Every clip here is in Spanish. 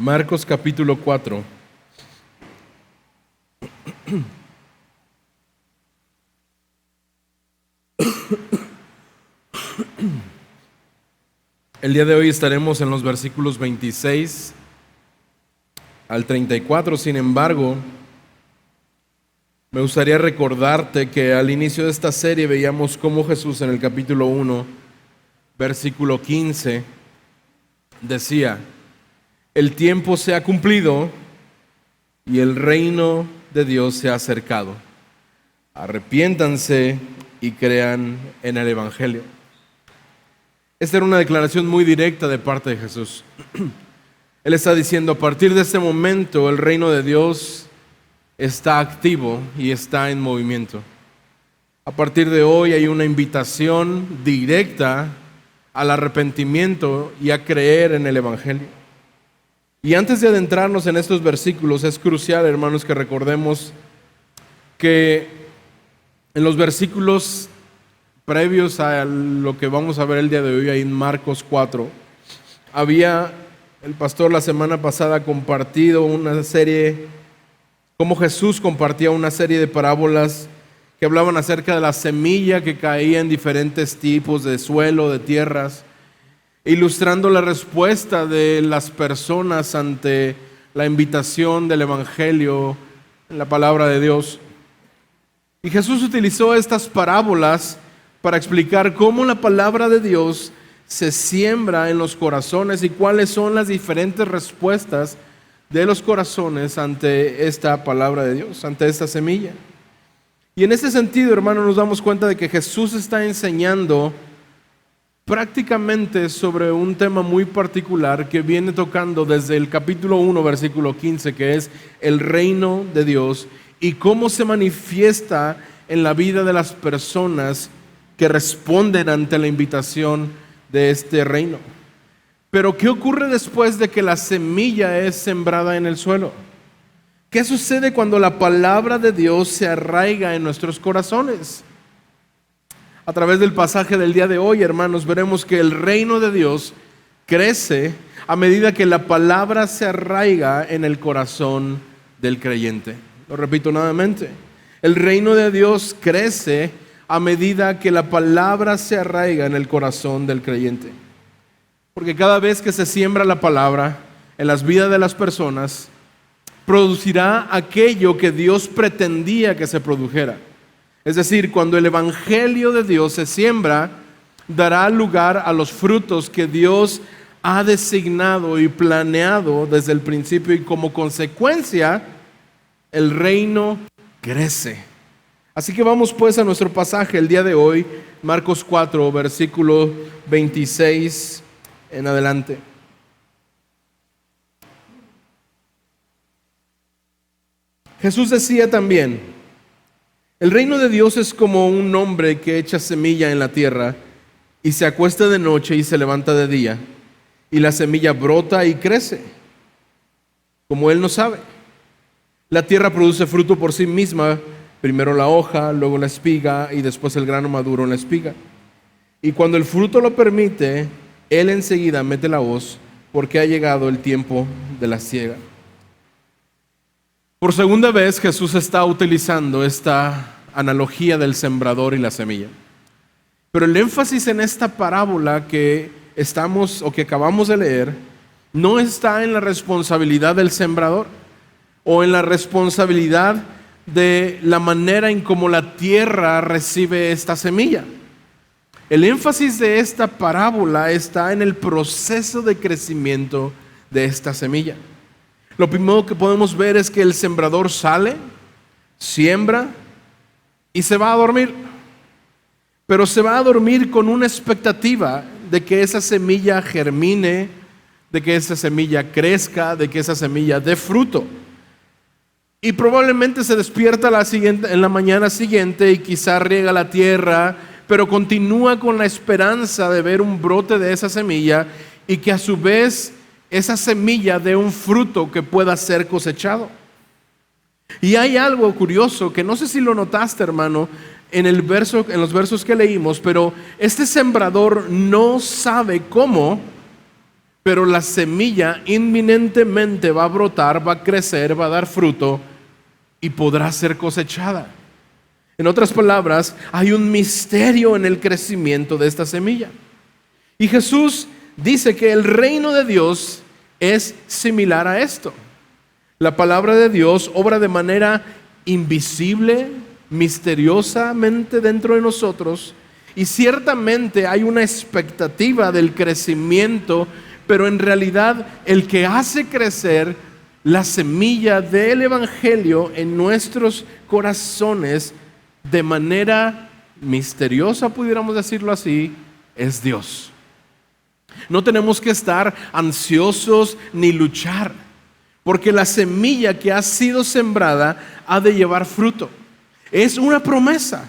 Marcos capítulo 4. El día de hoy estaremos en los versículos 26 al 34. Sin embargo, me gustaría recordarte que al inicio de esta serie veíamos cómo Jesús en el capítulo 1, versículo 15, decía: el tiempo se ha cumplido y el reino de Dios se ha acercado. Arrepiéntanse y crean en el Evangelio. Esta era una declaración muy directa de parte de Jesús. Él está diciendo: a partir de este momento el reino de Dios está activo y está en movimiento. A partir de hoy hay una invitación directa al arrepentimiento y a creer en el Evangelio. Y antes de adentrarnos en estos versículos, es crucial, hermanos, que recordemos que en los versículos previos a lo que vamos a ver el día de hoy, ahí en Marcos 4, el pastor la semana pasada compartido una serie, como Jesús compartía una serie de parábolas que hablaban acerca de la semilla que caía en diferentes tipos de suelo, de tierras, ilustrando la respuesta de las personas ante la invitación del Evangelio en la palabra de Dios. Y Jesús utilizó estas parábolas para explicar cómo la palabra de Dios se siembra en los corazones y cuáles son las diferentes respuestas de los corazones ante esta palabra de Dios, ante esta semilla. Y en ese sentido, hermano, nos damos cuenta de que Jesús está enseñando prácticamente sobre un tema muy particular que viene tocando desde el capítulo 1, versículo 15, que es el reino de Dios y cómo se manifiesta en la vida de las personas que responden ante la invitación de este reino. Pero ¿qué ocurre después de que la semilla es sembrada en el suelo? ¿Qué sucede cuando la palabra de Dios se arraiga en nuestros corazones? A través del pasaje del día de hoy, hermanos, veremos que el reino de Dios crece a medida que la palabra se arraiga en el corazón del creyente. Lo repito nuevamente. El reino de Dios crece a medida que la palabra se arraiga en el corazón del creyente. Porque cada vez que se siembra la palabra en las vidas de las personas, producirá aquello que Dios pretendía que se produjera. Es decir, cuando el Evangelio de Dios se siembra, dará lugar a los frutos que Dios ha designado y planeado desde el principio, y como consecuencia, el reino crece. Así que vamos pues a nuestro pasaje el día de hoy, Marcos 4, versículo 26 en adelante. Jesús decía también: el reino de Dios es como un hombre que echa semilla en la tierra y se acuesta de noche y se levanta de día, y la semilla brota y crece, como él no sabe. La tierra produce fruto por sí misma, primero la hoja, luego la espiga y después el grano maduro en la espiga. Y cuando el fruto lo permite, él enseguida mete la hoz, porque ha llegado el tiempo de la siega. Por segunda vez Jesús está utilizando esta analogía del sembrador y la semilla. Pero el énfasis en esta parábola que acabamos de leer no está en la responsabilidad del sembrador o en la responsabilidad de la manera en cómo la tierra recibe esta semilla. El énfasis de esta parábola está en el proceso de crecimiento de esta semilla. Lo primero que podemos ver es que el sembrador sale, siembra y se va a dormir. Pero se va a dormir con una expectativa de que esa semilla germine, de que esa semilla crezca, de que esa semilla dé fruto. Y probablemente se despierta en la mañana siguiente y quizá riega la tierra, pero continúa con la esperanza de ver un brote de esa semilla y que a su vez esa semilla dé un fruto que pueda ser cosechado. Y hay algo curioso que no sé si lo notaste, hermano, en los versos que leímos, pero este sembrador no sabe cómo pero la semilla inminentemente va a brotar, va a crecer, va a dar fruto y podrá ser cosechada. En otras palabras, hay un misterio en el crecimiento de esta semilla. Y Jesús dice que el reino de Dios es similar a esto. La palabra de Dios obra de manera invisible, misteriosamente dentro de nosotros, y ciertamente hay una expectativa del crecimiento, pero en realidad el que hace crecer la semilla del Evangelio en nuestros corazones de manera misteriosa, pudiéramos decirlo así, es Dios. No tenemos que estar ansiosos ni luchar, porque la semilla que ha sido sembrada ha de llevar fruto. Es una promesa.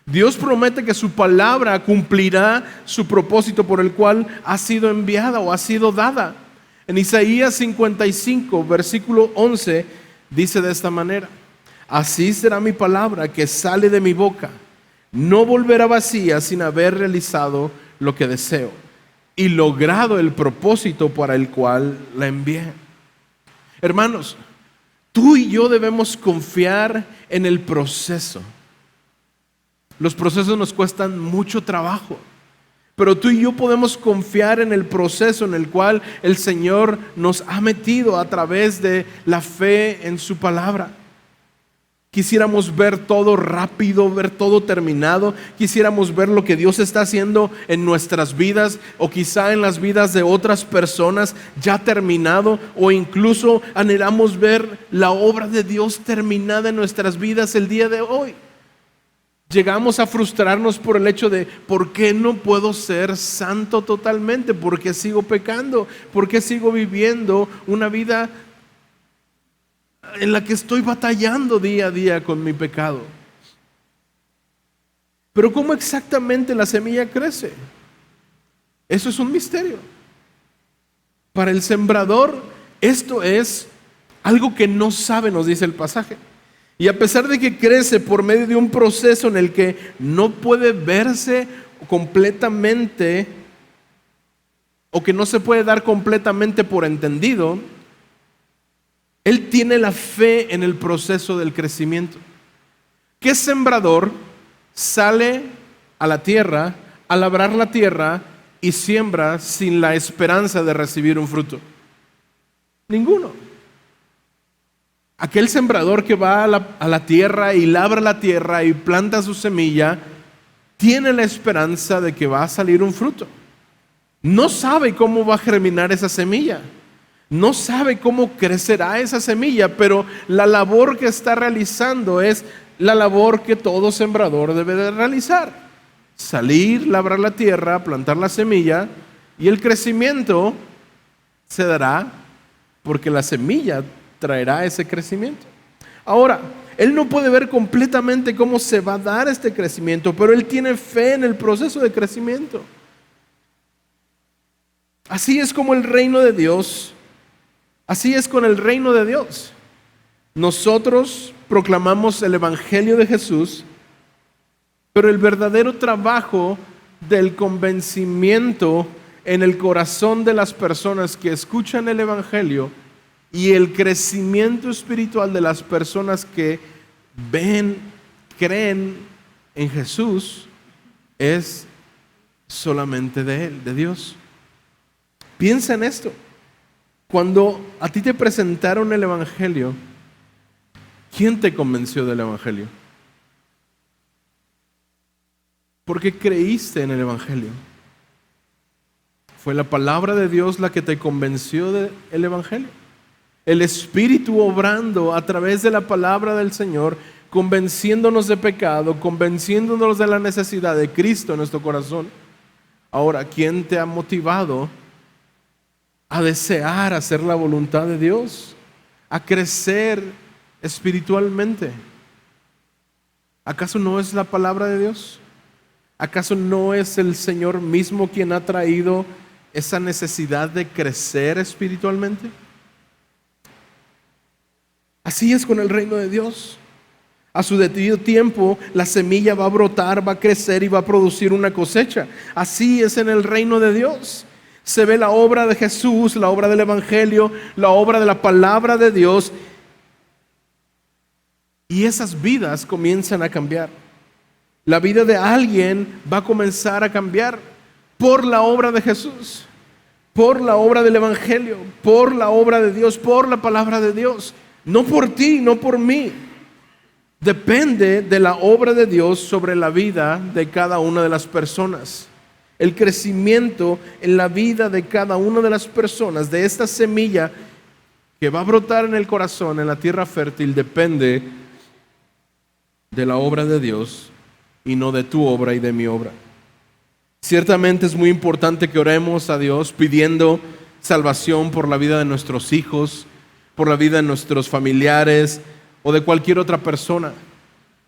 Dios promete que su palabra cumplirá su propósito por el cual ha sido enviada o ha sido dada. En Isaías 55, versículo 11, dice de esta manera: así será mi palabra que sale de mi boca, no volverá vacía sin haber realizado lo que deseo y logrado el propósito para el cual la envié. Hermanos, tú y yo debemos confiar en el proceso. Los procesos nos cuestan mucho trabajo, pero tú y yo podemos confiar en el proceso en el cual el Señor nos ha metido a través de la fe en su palabra. Quisiéramos ver todo rápido, ver todo terminado. Quisiéramos ver lo que Dios está haciendo en nuestras vidas o quizá en las vidas de otras personas ya terminado, o incluso anhelamos ver la obra de Dios terminada en nuestras vidas el día de hoy. Llegamos a frustrarnos por el hecho de ¿por qué no puedo ser santo totalmente? ¿Por qué sigo pecando? ¿Por qué sigo viviendo una vida en la que estoy batallando día a día con mi pecado? Pero ¿cómo exactamente la semilla crece? Eso es un misterio. Para el sembrador, esto es algo que no sabe, nos dice el pasaje. Y a pesar de que crece por medio de un proceso en el que no puede verse completamente, o que no se puede dar completamente por entendido, él tiene la fe en el proceso del crecimiento. ¿Qué sembrador sale a la tierra, a labrar la tierra y siembra sin la esperanza de recibir un fruto? Ninguno. Aquel sembrador que va a la tierra y labra la tierra y planta su semilla, tiene la esperanza de que va a salir un fruto. No sabe cómo va a germinar esa semilla. No sabe cómo crecerá esa semilla, pero la labor que está realizando es la labor que todo sembrador debe de realizar. Salir, labrar la tierra, plantar la semilla, y el crecimiento se dará porque la semilla traerá ese crecimiento. Ahora, él no puede ver completamente cómo se va a dar este crecimiento, pero él tiene fe en el proceso de crecimiento. Así es como el reino de Dios. Así es con el reino de Dios. Nosotros proclamamos el Evangelio de Jesús, pero el verdadero trabajo del convencimiento en el corazón de las personas que escuchan el Evangelio y el crecimiento espiritual de las personas que creen en Jesús, es solamente de Él, de Dios. Piensa en esto. Cuando a ti te presentaron el Evangelio, ¿quién te convenció del Evangelio? ¿Por qué creíste en el Evangelio? ¿Fue la palabra de Dios la que te convenció del Evangelio? El Espíritu obrando a través de la palabra del Señor, convenciéndonos de pecado, convenciéndonos de la necesidad de Cristo en nuestro corazón. Ahora, ¿quién te ha motivado a desear hacer la voluntad de Dios, a crecer espiritualmente? ¿Acaso no es la palabra de Dios? ¿Acaso no es el Señor mismo quien ha traído esa necesidad de crecer espiritualmente? Así es con el reino de Dios. A su debido tiempo, la semilla va a brotar, va a crecer y va a producir una cosecha. Así es en el reino de Dios. Se ve la obra de Jesús, la obra del Evangelio, la obra de la palabra de Dios, y esas vidas comienzan a cambiar. La vida de alguien va a comenzar a cambiar por la obra de Jesús, por la obra del Evangelio, por la obra de Dios, por la palabra de Dios. No por ti, no por mí. Depende de la obra de Dios sobre la vida de cada una de las personas. El crecimiento en la vida de cada una de las personas, de esta semilla que va a brotar en el corazón, en la tierra fértil, depende de la obra de Dios y no de tu obra y de mi obra. Ciertamente es muy importante que oremos a Dios pidiendo salvación por la vida de nuestros hijos, por la vida de nuestros familiares o de cualquier otra persona.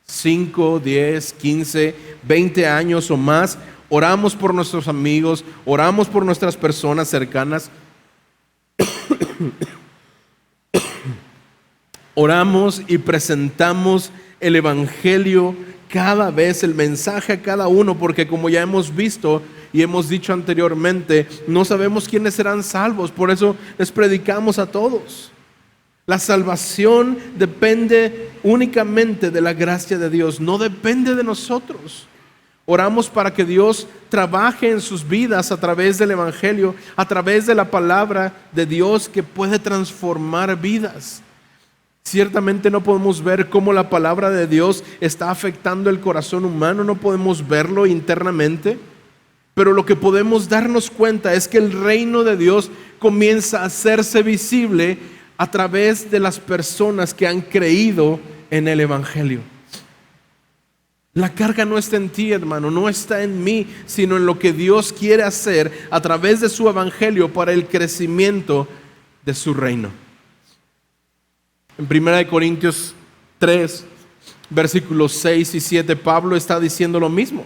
5, 10, 15, 20 años o más, oramos por nuestros amigos, oramos por nuestras personas cercanas. Oramos y presentamos el Evangelio cada vez, el mensaje a cada uno, porque como ya hemos visto y hemos dicho anteriormente, no sabemos quiénes serán salvos, por eso les predicamos a todos. La salvación depende únicamente de la gracia de Dios, no depende de nosotros. Oramos para que Dios trabaje en sus vidas a través del Evangelio, a través de la palabra de Dios que puede transformar vidas. Ciertamente no podemos ver cómo la palabra de Dios está afectando el corazón humano, no podemos verlo internamente, pero lo que podemos darnos cuenta es que el reino de Dios comienza a hacerse visible a través de las personas que han creído en el Evangelio. La carga no está en ti, hermano, no está en mí, sino en lo que Dios quiere hacer a través de su Evangelio para el crecimiento de su reino. En 1 Corintios 3, versículos 6 y 7, Pablo está diciendo lo mismo.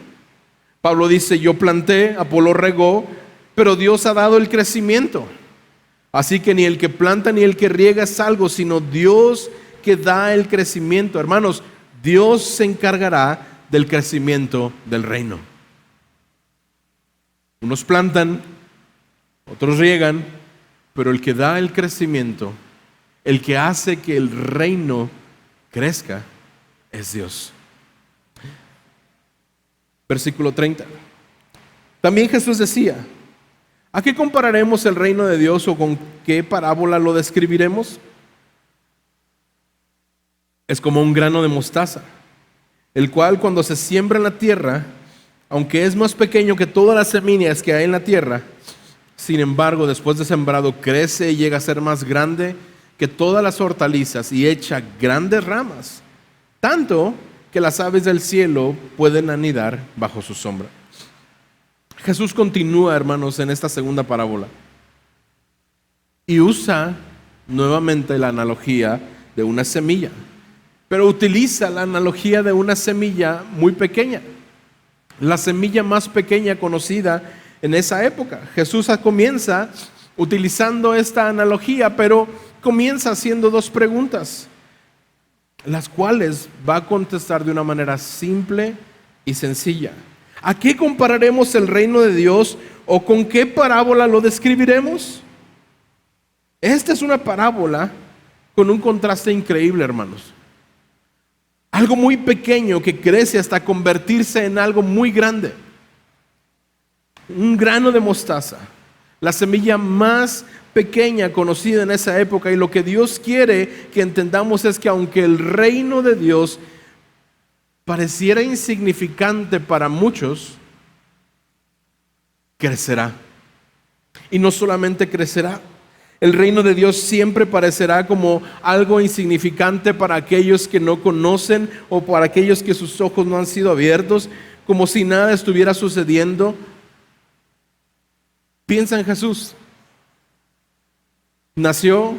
Pablo dice: yo planté, Apolo regó, pero Dios ha dado el crecimiento. Así que ni el que planta ni el que riega es algo, sino Dios que da el crecimiento. Hermanos, Dios se encargará del crecimiento del reino. Unos plantan, otros riegan, pero el que da el crecimiento, el que hace que el reino crezca, es Dios. Versículo 30. También Jesús decía: ¿a qué compararemos el reino de Dios o con qué parábola lo describiremos? Es como un grano de mostaza, el cual cuando se siembra en la tierra, aunque es más pequeño que todas las semillas que hay en la tierra, sin embargo, después de sembrado crece y llega a ser más grande que todas las hortalizas y echa grandes ramas, tanto que las aves del cielo pueden anidar bajo su sombra. Jesús continúa, hermanos, en esta segunda parábola y usa nuevamente la analogía de una semilla, pero utiliza la analogía de una semilla muy pequeña, la semilla más pequeña conocida en esa época. Jesús comienza utilizando esta analogía, pero comienza haciendo dos preguntas, las cuales va a contestar de una manera simple y sencilla. ¿A qué compararemos el reino de Dios o con qué parábola lo describiremos? Esta es una parábola con un contraste increíble, hermanos. Algo muy pequeño que crece hasta convertirse en algo muy grande. Un grano de mostaza, la semilla más pequeña conocida en esa época, y lo que Dios quiere que entendamos es que aunque el reino de Dios pareciera insignificante para muchos, crecerá. Y no solamente crecerá, el reino de Dios siempre parecerá como algo insignificante para aquellos que no conocen o para aquellos que sus ojos no han sido abiertos, como si nada estuviera sucediendo. Piensa en Jesús. Nació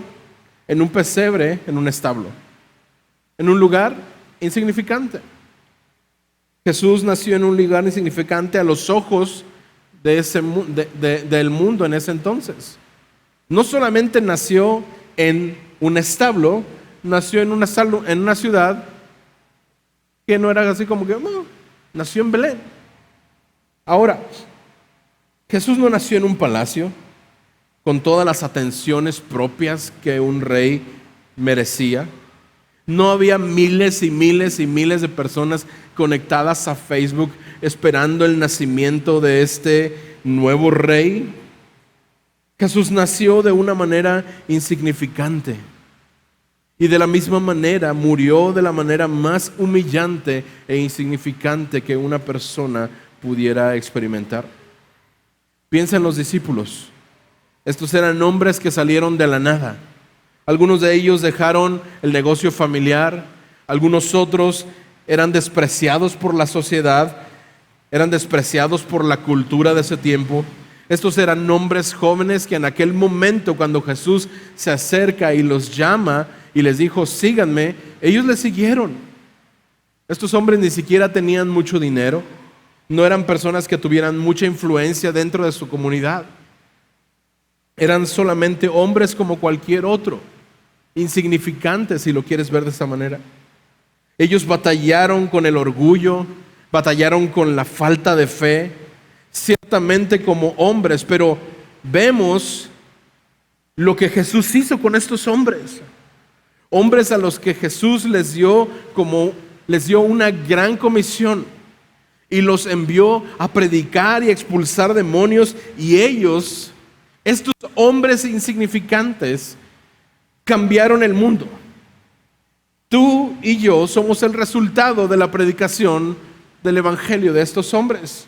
en un pesebre, en un establo, en un lugar insignificante. Jesús nació en un lugar insignificante a los ojos del mundo en ese entonces. No solamente nació en un establo, nació en una ciudad que no era así como que, no, nació en Belén. Ahora, Jesús no nació en un palacio, con todas las atenciones propias que un rey merecía. No había miles y miles y miles de personas conectadas a Facebook esperando el nacimiento de este nuevo rey. Jesús nació de una manera insignificante y de la misma manera murió de la manera más humillante e insignificante que una persona pudiera experimentar. Piensa en los discípulos. Estos eran hombres que salieron de la nada. Algunos de ellos dejaron el negocio familiar, algunos otros eran despreciados por la sociedad, eran despreciados por la cultura de ese tiempo. Estos eran hombres jóvenes que en aquel momento, cuando Jesús se acerca y los llama y les dijo, síganme, ellos le siguieron. Estos hombres ni siquiera tenían mucho dinero, no eran personas que tuvieran mucha influencia dentro de su comunidad. Eran solamente hombres como cualquier otro, insignificantes si lo quieres ver de esa manera. Ellos batallaron con el orgullo, batallaron con la falta de fe, ciertamente como hombres, pero vemos lo que Jesús hizo con estos hombres. Hombres a los que Jesús les dio una gran comisión y los envió a predicar y expulsar demonios, y ellos, estos hombres insignificantes, cambiaron el mundo. Tú y yo somos el resultado de la predicación del evangelio de estos hombres.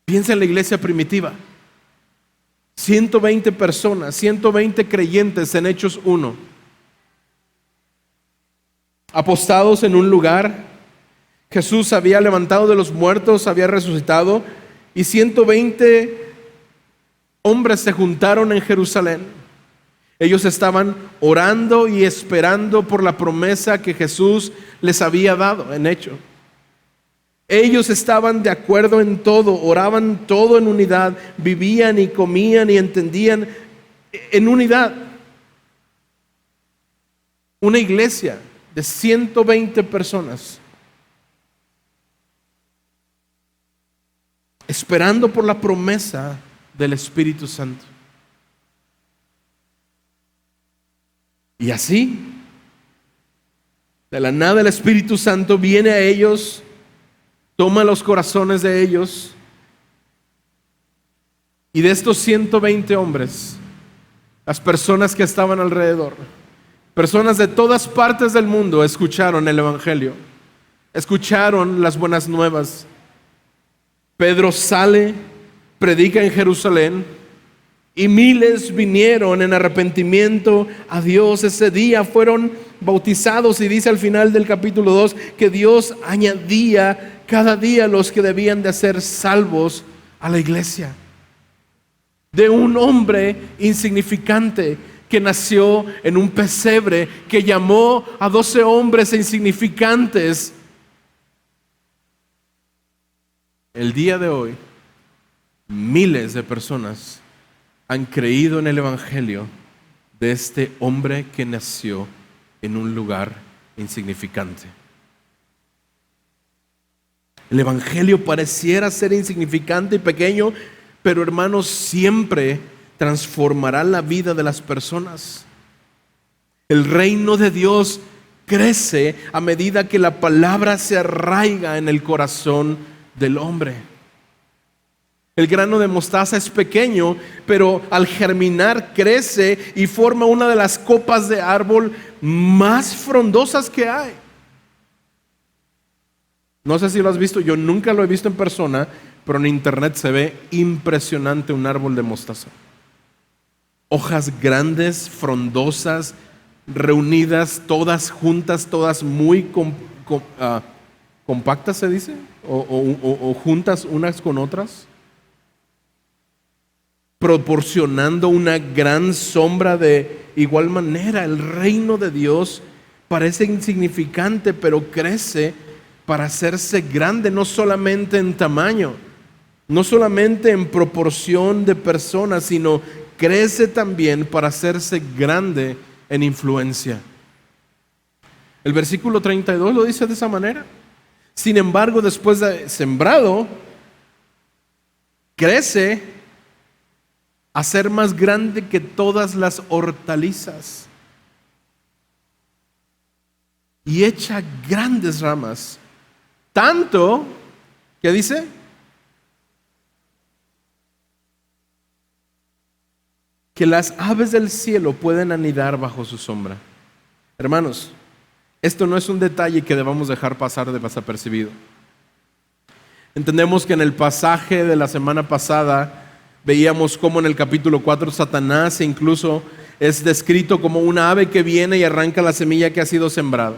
Piensa en la iglesia primitiva. 120 personas, 120 creyentes en Hechos 1. Apostados en un lugar. Jesús había levantado de los muertos, había resucitado, y 120 hombres se juntaron en Jerusalén. Ellos estaban orando y esperando por la promesa que Jesús les había dado en hecho. Ellos estaban de acuerdo en todo, oraban todo en unidad, vivían y comían y entendían en unidad. Una iglesia de 120 personas esperando por la promesa del Espíritu Santo. Y así, de la nada el Espíritu Santo viene a ellos, toma los corazones de ellos, y de estos 120 hombres, las personas que estaban alrededor, personas de todas partes del mundo, escucharon el Evangelio, escucharon las buenas nuevas. Pedro sale, predica en Jerusalén, y miles vinieron en arrepentimiento a Dios. Ese día fueron bautizados, y dice al final del capítulo 2 que Dios añadía cada día los que debían de ser salvos a la iglesia. De un hombre insignificante que nació en un pesebre, que llamó a 12 hombres insignificantes. El día de hoy, miles de personas han creído en el Evangelio de este hombre que nació en un lugar insignificante. El Evangelio pareciera ser insignificante y pequeño, pero hermanos, siempre transformará la vida de las personas. El reino de Dios crece a medida que la palabra se arraiga en el corazón del hombre. El grano de mostaza es pequeño, pero al germinar crece y forma una de las copas de árbol más frondosas que hay. No sé si lo has visto, yo nunca lo he visto en persona, pero en internet se ve impresionante un árbol de mostaza. Hojas grandes, frondosas, reunidas, todas juntas, todas muy compactas, se dice, o juntas unas con otras, proporcionando una gran sombra. De igual manera, el reino de Dios parece insignificante, pero crece para hacerse grande, no solamente en tamaño, no solamente en proporción de personas, sino crece también para hacerse grande en influencia. El versículo 32 lo dice de esa manera. Sin embargo, después de sembrado, crece a ser más grande que todas las hortalizas, y echa grandes ramas, tanto que dice que las aves del cielo pueden anidar bajo su sombra. Hermanos, esto no es un detalle que debamos dejar pasar desapercibido. Entendemos que en el pasaje de la semana pasada veíamos cómo en el capítulo 4 Satanás incluso es descrito como una ave que viene y arranca la semilla que ha sido sembrada.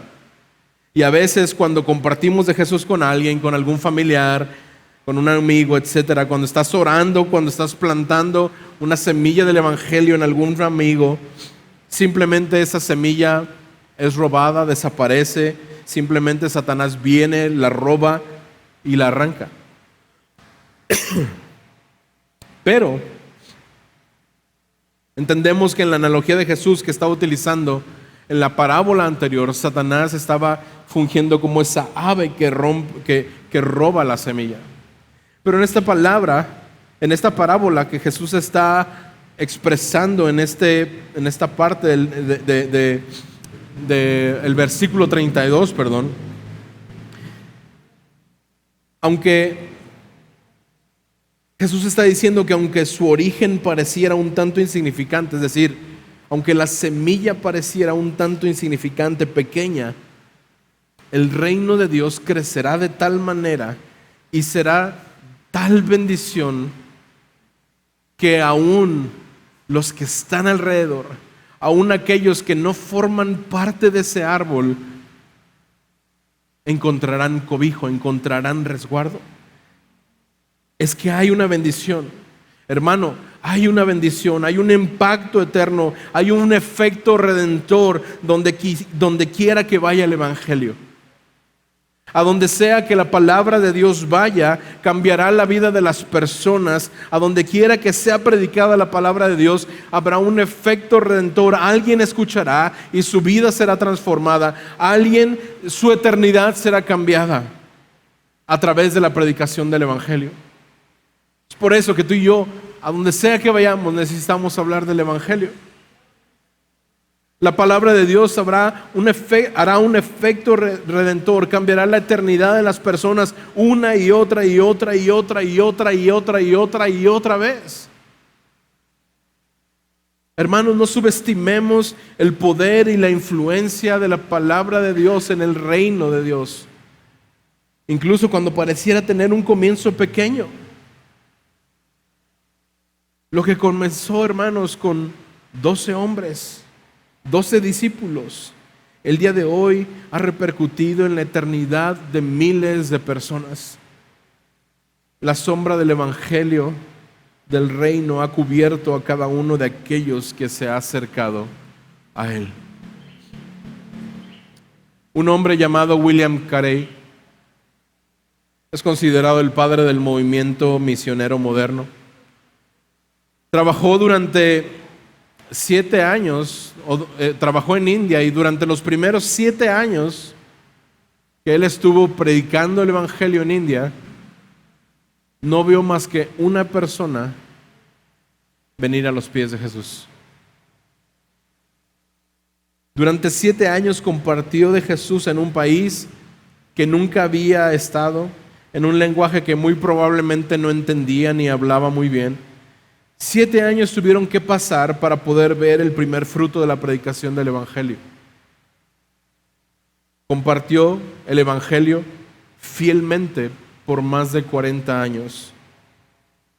Y a veces cuando compartimos de Jesús con alguien, con algún familiar, con un amigo, etcétera, cuando estás orando, cuando estás plantando una semilla del evangelio en algún amigo, simplemente esa semilla es robada, desaparece, simplemente Satanás viene, la roba y la arranca. Pero entendemos que en la analogía de Jesús que estaba utilizando en la parábola anterior, Satanás estaba fungiendo como esa ave que roba la semilla. Pero en esta palabra, en esta parábola que Jesús está expresando en esta parte del versículo 32, aunque Jesús está diciendo que aunque su origen pareciera un tanto insignificante, es decir, aunque la semilla pareciera un tanto insignificante, pequeña, el reino de Dios crecerá de tal manera y será tal bendición que aún los que están alrededor, aún aquellos que no forman parte de ese árbol, encontrarán cobijo, encontrarán resguardo. Es que hay una bendición, hermano, hay una bendición, hay un impacto eterno, hay un efecto redentor donde quiera que vaya el evangelio. A donde sea que la palabra de Dios vaya, cambiará la vida de las personas. A donde quiera que sea predicada la palabra de Dios, habrá un efecto redentor. Alguien escuchará y su vida será transformada. Alguien, su eternidad será cambiada a través de la predicación del evangelio. Es por eso que tú y yo, a donde sea que vayamos, necesitamos hablar del evangelio. La palabra de Dios hará un efecto redentor, cambiará la eternidad de las personas una y otra y otra y otra y otra y otra y otra y otra vez. Hermanos, no subestimemos el poder y la influencia de la palabra de Dios en el reino de Dios, incluso cuando pareciera tener un comienzo pequeño. Lo que comenzó, hermanos, con 12 hombres, 12 discípulos, el día de hoy ha repercutido en la eternidad de miles de personas. La sombra del evangelio del reino ha cubierto a cada uno de aquellos que se ha acercado a él. Un hombre llamado William Carey es considerado el padre del movimiento misionero moderno. Trabajó durante 7 años, trabajó en India, y durante los primeros 7 años que él estuvo predicando el evangelio en India, no vio más que una persona venir a los pies de Jesús. Durante 7 años compartió de Jesús en un país que nunca había estado, en un lenguaje que muy probablemente no entendía ni hablaba muy bien. 7 años tuvieron que pasar para poder ver el primer fruto de la predicación del evangelio. Compartió el evangelio fielmente por más de 40 años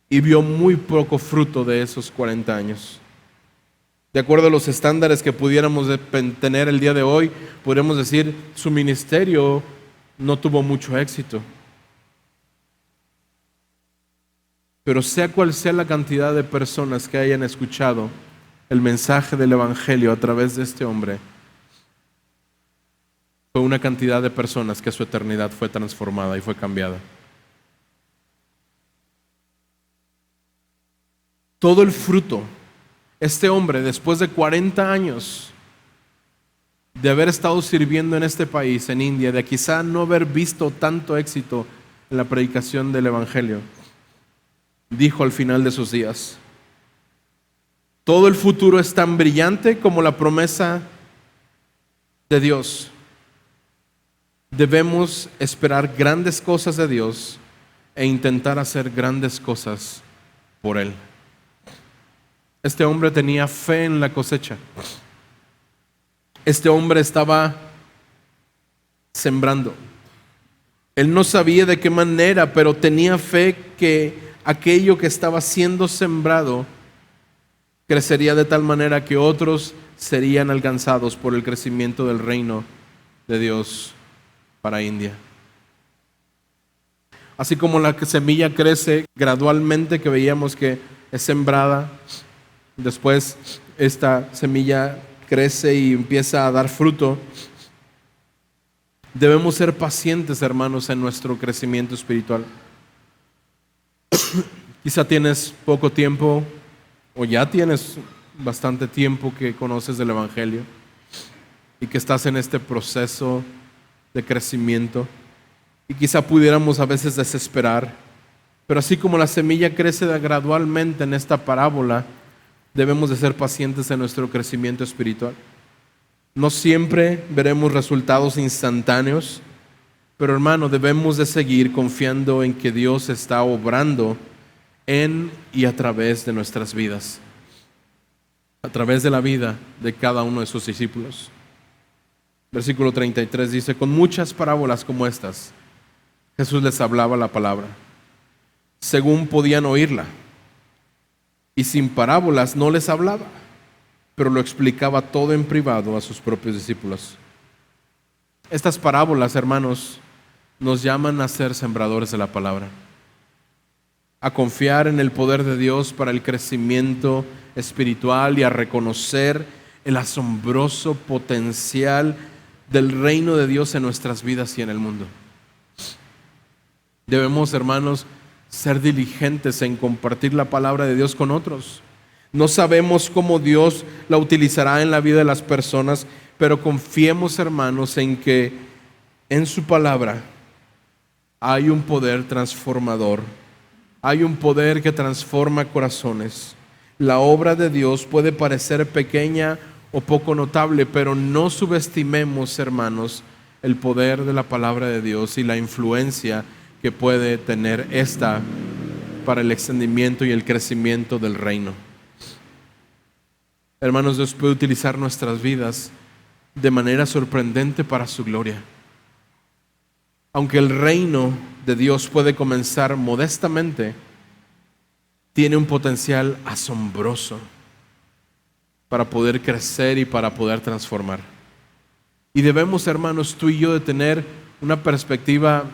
y vio muy poco fruto de esos 40 años. De acuerdo a los estándares que pudiéramos tener el día de hoy, podríamos decir su ministerio no tuvo mucho éxito. Pero sea cual sea la cantidad de personas que hayan escuchado el mensaje del evangelio a través de este hombre, fue una cantidad de personas que su eternidad fue transformada y fue cambiada. Todo el fruto, este hombre, después de 40 años de haber estado sirviendo en este país, en India, de quizá no haber visto tanto éxito en la predicación del evangelio, dijo al final de sus días: Todo el futuro es tan brillante como la promesa de Dios. Debemos esperar grandes cosas de Dios e intentar hacer grandes cosas por Él. Este hombre tenía fe en la cosecha. Este hombre estaba sembrando. Él no sabía de qué manera, pero tenía fe que aquello que estaba siendo sembrado crecería de tal manera que otros serían alcanzados por el crecimiento del reino de Dios para India. Así como la semilla crece gradualmente, que veíamos que es sembrada, después esta semilla crece y empieza a dar fruto. Debemos ser pacientes, hermanos, en nuestro crecimiento espiritual. Quizá tienes poco tiempo o ya tienes bastante tiempo que conoces del Evangelio y que estás en este proceso de crecimiento, y quizá pudiéramos a veces desesperar, pero así como la semilla crece gradualmente en esta parábola, debemos de ser pacientes en nuestro crecimiento espiritual. No siempre veremos resultados instantáneos, pero hermano, debemos de seguir confiando en que Dios está obrando en y a través de nuestras vidas, a través de la vida de cada uno de sus discípulos. Versículo 33 dice: con muchas parábolas como estas, Jesús les hablaba la palabra, según podían oírla, y sin parábolas no les hablaba, pero lo explicaba todo en privado a sus propios discípulos. Estas parábolas, hermanos, nos llaman a ser sembradores de la palabra, a confiar en el poder de Dios para el crecimiento espiritual y a reconocer el asombroso potencial del reino de Dios en nuestras vidas y en el mundo. Debemos, hermanos, ser diligentes en compartir la palabra de Dios con otros. No sabemos cómo Dios la utilizará en la vida de las personas, pero confiemos, hermanos, en que en su palabra hay un poder transformador, hay un poder que transforma corazones. La obra de Dios puede parecer pequeña o poco notable, pero no subestimemos, hermanos, el poder de la palabra de Dios y la influencia que puede tener esta para el extendimiento y el crecimiento del reino. Hermanos, Dios puede utilizar nuestras vidas de manera sorprendente para su gloria. Aunque el reino de Dios puede comenzar modestamente, tiene un potencial asombroso para poder crecer y para poder transformar. Y debemos, hermanos, tú y yo, de tener una perspectiva,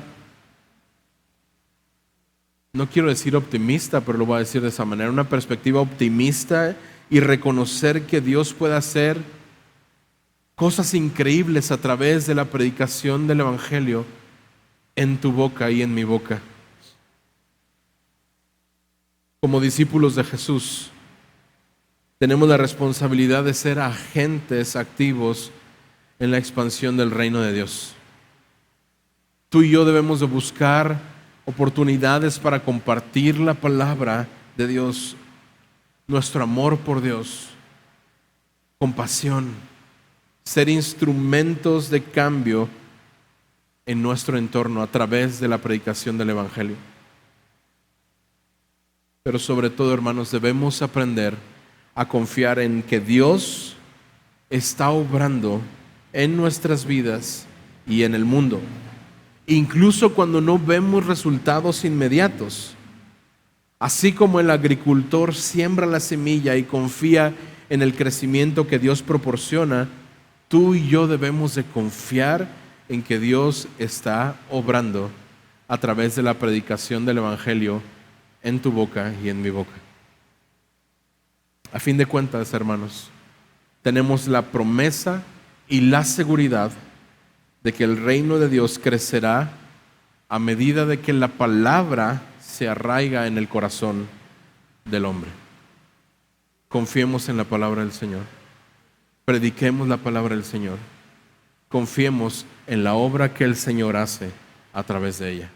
no quiero decir optimista, pero lo voy a decir de esa manera, una perspectiva optimista, y reconocer que Dios puede hacer cosas increíbles a través de la predicación del Evangelio en tu boca y en mi boca. Como discípulos de Jesús, tenemos la responsabilidad de ser agentes activos en la expansión del reino de Dios. Tú y yo debemos de buscar oportunidades para compartir la palabra de Dios, nuestro amor por Dios, compasión, ser instrumentos de cambio en nuestro entorno a través de la predicación del Evangelio. Pero sobre todo, hermanos, debemos aprender a confiar en que Dios está obrando en nuestras vidas y en el mundo, incluso cuando no vemos resultados inmediatos. Así como el agricultor siembra la semilla y confía en el crecimiento que Dios proporciona, tú y yo debemos de confiar en que Dios está obrando a través de la predicación del Evangelio en tu boca y en mi boca. A fin de cuentas, hermanos, tenemos la promesa y la seguridad de que el reino de Dios crecerá a medida de que la palabra se arraiga en el corazón del hombre. Confiemos en la palabra del Señor. Prediquemos la palabra del Señor. Confiemos en la obra que el Señor hace a través de ella.